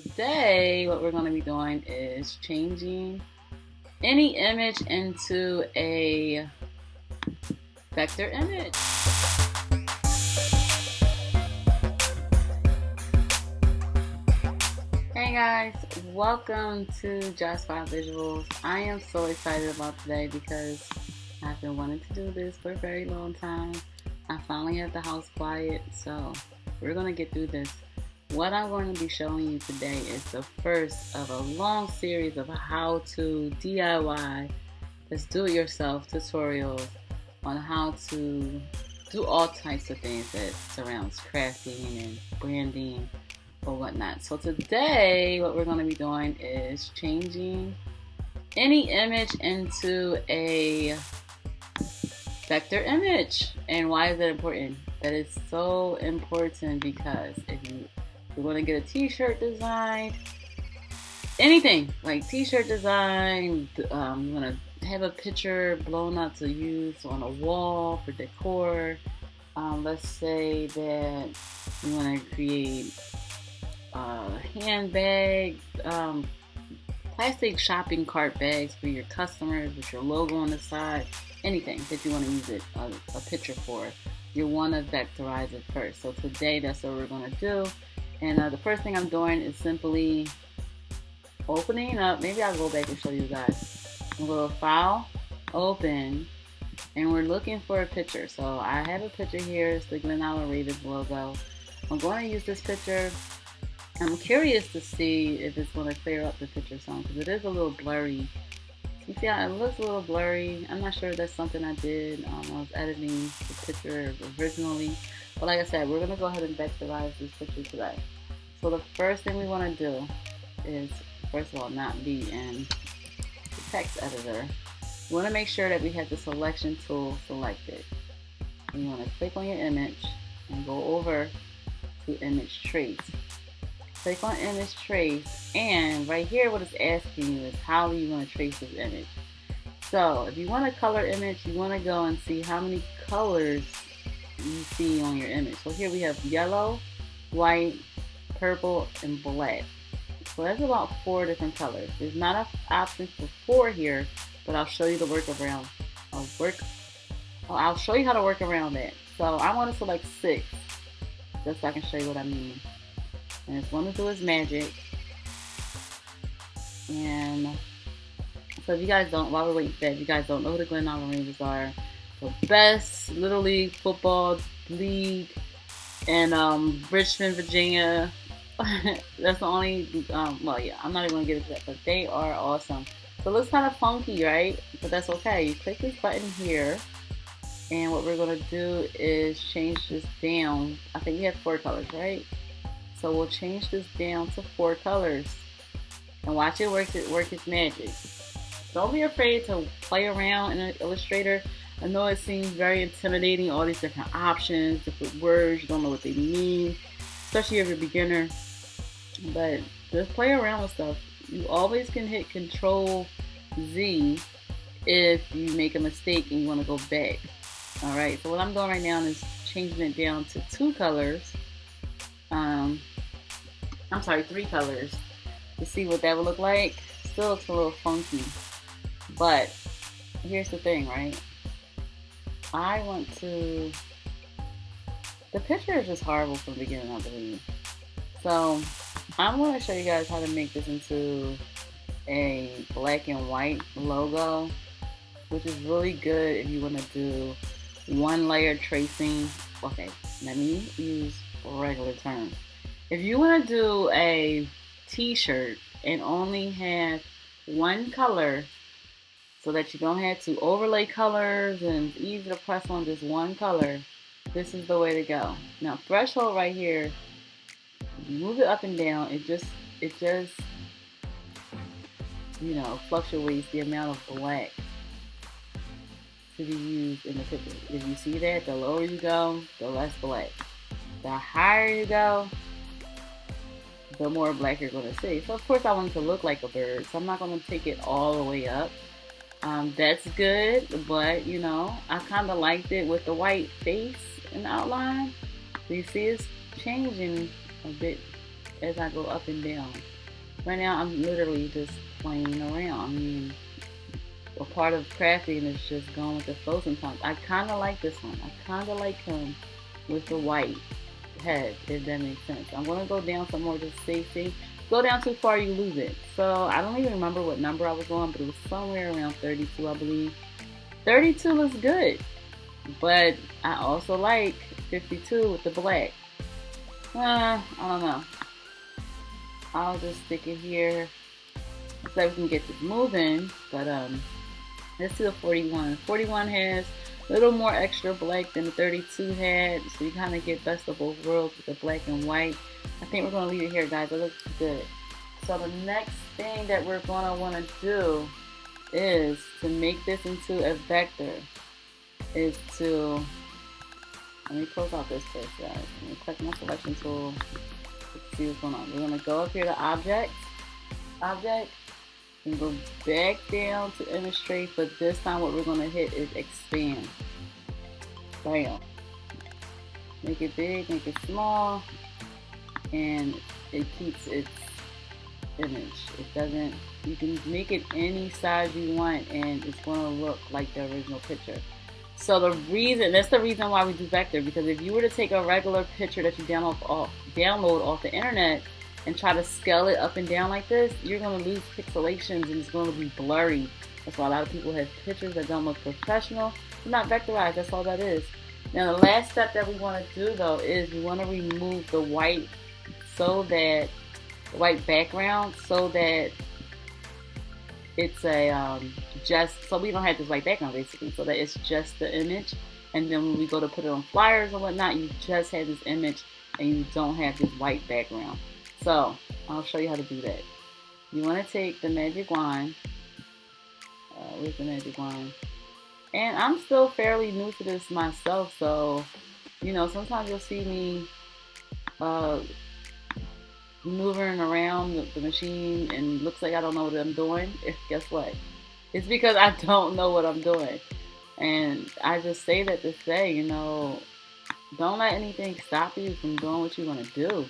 Today, what we're going to be doing is changing any image into a vector image. Hey guys, welcome to Just 5 Visuals. I am so excited about today because I've been wanting to do this for a very long time. I finally have the house quiet, so we're going to get through this. What I'm going to be showing you today is the first of a long series of how to DIY, let's do-it-yourself tutorials on how to do all types of things that surrounds crafting and branding or whatnot. So today what we're going to be doing is changing any image into a vector image. And why is that important? That is so important because if you want to get a t-shirt designed, anything like t-shirt design, you want to have a picture blown up to use on a wall for decor. Let's say that you want to create handbags, plastic shopping cart bags for your customers with your logo on the side, anything that you want to use it a picture for. You want to vectorize it first. So today that's what we're going to do. And the first thing I'm doing is simply opening up. Maybe I'll go back and show you guys. I'm going to go to File, Open, and we're looking for a picture. So I have a picture here. It's the Glen Island Ravens logo. I'm going to use this picture. I'm curious to see if it's going to clear up the picture some because it is a little blurry. You see how it looks a little blurry? I'm not sure if that's something I did. I was editing the picture originally. But like I said, we're going to go ahead and vectorize this picture today. So the first thing we want to do is, first of all, not be in the text editor. We want to make sure that we have the selection tool selected. And you want to click on your image and go over to Image Trace. Click on Image Trace, and right here what it's asking you is how do you want to trace this image. So if you want a color image, you want to go and see how many colors you see on your image. So here we have yellow, white, purple, and black. So that's about 4 different colors. There's not an option for 4 here, but I'll show you the workaround. I'll show you how to work around that. So I want to select 6, just so I can show you what I mean. And it's going to do its magic. And so if you guys don't, while we're waiting for that, if you guys don't know who the Glen Island Ravens are, the best Little League football league in Richmond, Virginia. That's the only, well, yeah, I'm not even going to get into that, but they are awesome. So it looks kind of funky, right? But that's okay. You click this button here, and what we're going to do is change this down. I think we have 4 colors, right? So we'll change this down to 4 colors. And watch it work its magic. Don't be afraid to play around in Illustrator. I know it seems very intimidating, all these different options, different words, you don't know what they mean, especially if you're a beginner. But just play around with stuff. You always can hit Control Z if you make a mistake and you want to go back. Alright, so what I'm doing right now is changing it down to 2 colors. I'm sorry, 3 colors to see what that would look like. Still looks a little funky, but here's the thing, right? I want to, the picture is just horrible from the beginning, I believe. So I'm going to show you guys how to make this into a black and white logo, which is really good if you want to do 1 layer tracing. Okay, let me use regular terms. If you want to do a t-shirt and only have 1 color so that you don't have to overlay colors and it's easy to press on just 1 color, this is the way to go. Now threshold right here, you move it up and down, it just you know, fluctuates the amount of black to be used in the picture. If you see that, the lower you go, the less black. The higher you go, the more black you're going to see. So of course I want it to look like a bird, so I'm not going to take it all the way up. That's good, but you know, I kind of liked it with the white face and outline. So you see it's changing a bit as I go up and down. Right now I'm literally just playing around. I mean, a part of crafting is just going with the flow sometimes. I kind of like this one. I kind of like him with the white head, if that makes sense. I'm going to go down some more just see. Go down too far, you lose it. So I don't even remember what number I was on, but it was somewhere around 32, I believe. 32 looks good, but I also like 52 with the black. I don't know. I'll just stick it here so we can get this moving. But let's do the 41. 41 has a little more extra black than the 32 had, so you kind of get best of both worlds with the black and white. I think we're going to leave it here, guys. It looks good. So the next thing that we're going to want to do is to make this into a vector. Is to, let me close out this first, guys. Let me click my selection tool. Let's see what's going on. We're going to go up here to Object, and go back down to Illustrate, but this time what we're going to hit is Expand. Bam. Make it big, make it small, and it keeps its image. It doesn't, you can make it any size you want and it's going to look like the original picture. So that's the reason why we do vector, because if you were to take a regular picture that you download off the internet and try to scale it up and down like this, you're going to lose pixelations and it's going to be blurry. That's why a lot of people have pictures that don't look professional. They're not vectorized, that's all that is. Now the last step that we want to do though is we want to remove the white, so that the white background, so that it's a just, so we don't have this white background basically, so that it's just the image, and then when we go to put it on flyers or whatnot, you just have this image and you don't have this white background. So I'll show you how to do that. You want to take the magic wand. Where's the magic wand? And I'm still fairly new to this myself, so you know, sometimes you'll see me maneuvering around the machine and looks like I don't know what I'm doing. Guess what? It's because I don't know what I'm doing. And I just say that to say, you know, don't let anything stop you from doing what you want to do.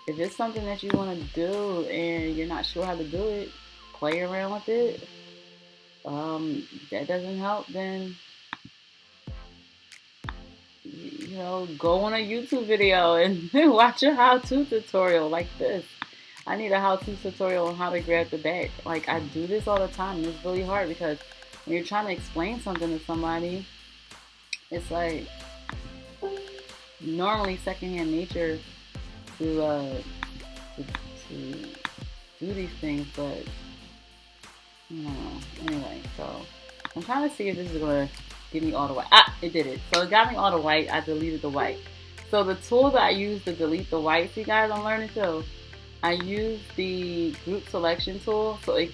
If it's something that you want to do and you're not sure how to do it, play around with it. That doesn't help, then you know, go on a YouTube video and watch a how-to tutorial like this. I need a how-to tutorial on how to grab the back. Like, I do this all the time, and it's really hard because when you're trying to explain something to somebody, it's like normally secondhand nature to do these things, but you know, anyway, so I'm trying to see if this is gonna give me all the white. It did it. So it got me all the white. I deleted the white. So the tool that I use to delete the white, see guys, I'm learning too. I use the group selection tool, so it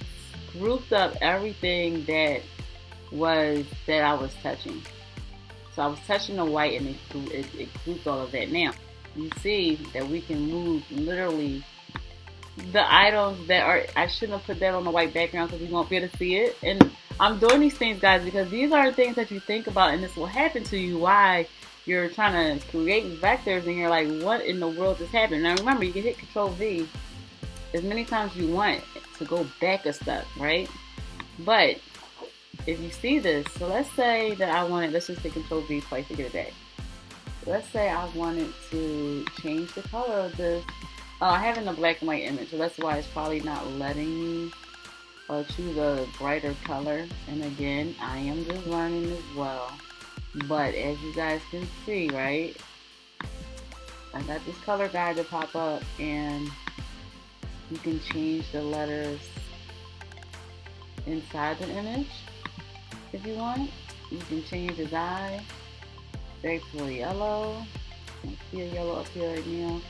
grouped up everything that I was touching. So I was touching the white, and it grouped all of that. Now you see that we can move literally the items that are, I shouldn't have put that on the white background because we won't be able to see it. And I'm doing these things, guys, because these are things that you think about, and this will happen to you while you're trying to create vectors, and you're like, what in the world is happening? Now remember, you can hit Control V as many times you want to go back a step, right? But if you see this, so let's say that I wanted, let's just hit Control V twice to get it back. So let's say I wanted to change the color of this. I have in a black and white image, so that's why it's probably not letting me choose a brighter color. And again, I am just learning as well. But as you guys can see, right, I got this color guide to pop up, and you can change the letters inside the image if you want. You can change his eye back to a yellow. I see a yellow up here right now.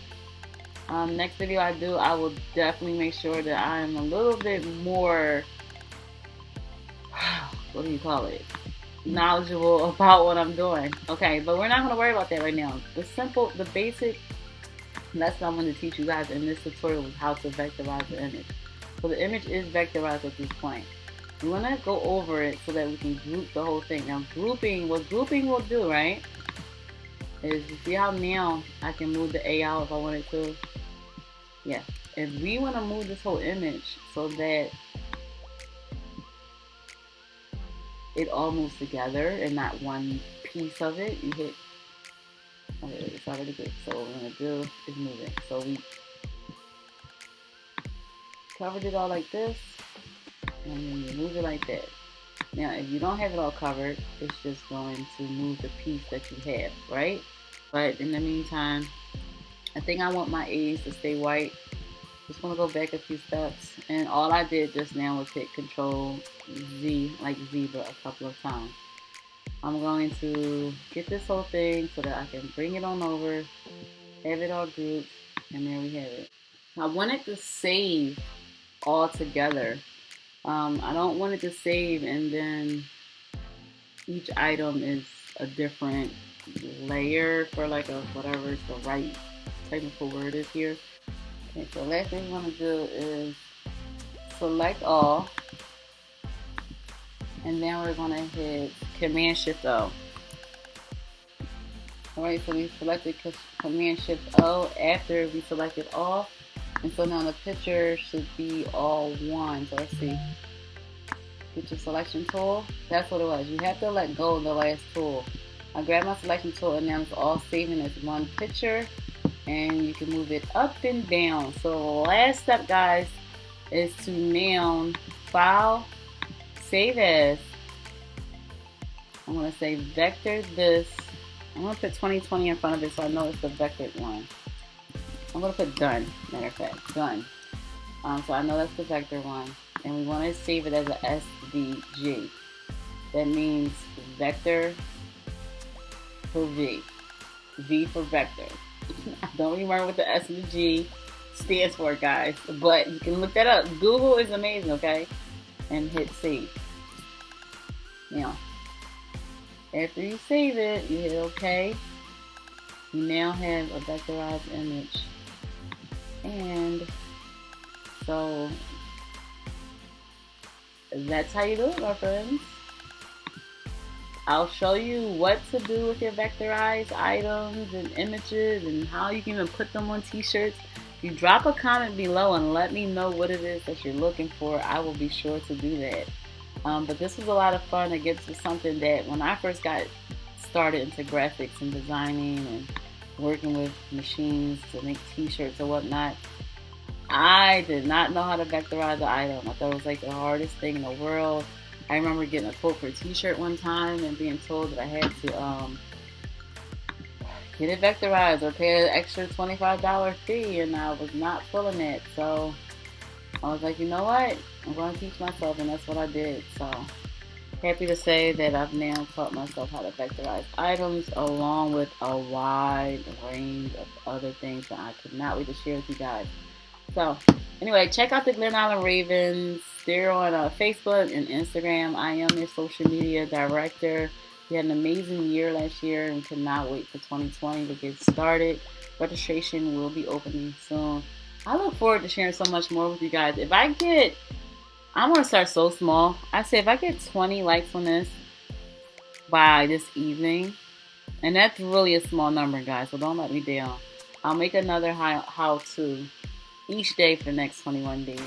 Next video I do, I will definitely make sure that I'm a little bit more, what do you call it, knowledgeable about what I'm doing. Okay, but we're not going to worry about that right now. The basic lesson I'm going to teach you guys in this tutorial is how to vectorize the image. So the image is vectorized at this point. We want to go over it so that we can group the whole thing. Now what grouping will do, right, is you see how now I can move the A out if I wanted to. Yeah. If we want to move this whole image so that it all moves together and not one piece of it, you hit, okay, it's already good. So what we're going to do is move it. So we covered it all like this, and then you move it like that. Now, if you don't have it all covered, it's just going to move the piece that you have, right? But in the meantime, I think I want my A's to stay white. Just gonna go back a few steps, and all I did just now was hit Control Z, like zebra, a couple of times. I'm going to get this whole thing so that I can bring it on over, have it all grouped, and there we have it. I wanted to save all together. I don't want it to save and then each item is a different layer for like a whatever is the right technical word is here. Okay, so last thing we want to do is select all, and then we're going to hit Command Shift O. Alright, so we selected Command Shift O after we selected all, and so now the picture should be all one. So let's see. Get your selection tool. That's what it was. You have to let go of the last tool. I grabbed my selection tool and now it's all saving as one picture, and you can move it up and down. So the last step, guys, is to now file, save as. I'm going to say vector this. I'm going to put 2020 in front of it so I know it's the vectored one. I'm going to put done, matter of fact, done. So I know that's the vector one. And we want to save it as a SVG. That means vector for V. V for vector. I don't remember what the S and the G stands for, guys, but you can look that up. Google is amazing, okay? And hit save. Now, after you save it, you hit OK. You now have a vectorized image. And so that's how you do it, my friends. I'll show you what to do with your vectorized items and images and how you can even put them on t-shirts. You drop a comment below and let me know what it is that you're looking for. I will be sure to do that. But this was a lot of fun. It gets to something that when I first got started into graphics and designing and working with machines to make t-shirts or whatnot, I did not know how to vectorize the item. I thought it was like the hardest thing in the world. I remember getting a quote for a t-shirt one time and being told that I had to get it vectorized or pay an extra $25 fee, and I was not feeling it. So I was like, you know what? I'm going to teach myself, and that's what I did. So happy to say that I've now taught myself how to vectorize items along with a wide range of other things that I could not wait to share with you guys. So anyway, check out the Glen Island Ravens. They're on Facebook and Instagram. I am their social media director. We had an amazing year last year and cannot wait for 2020 to get started. Registration will be opening soon. I look forward to sharing so much more with you guys. I'm going to start so small. I say if I get 20 likes on this by this evening, and that's really a small number, guys, so don't let me down. I'll make another how-to each day for the next 21 days.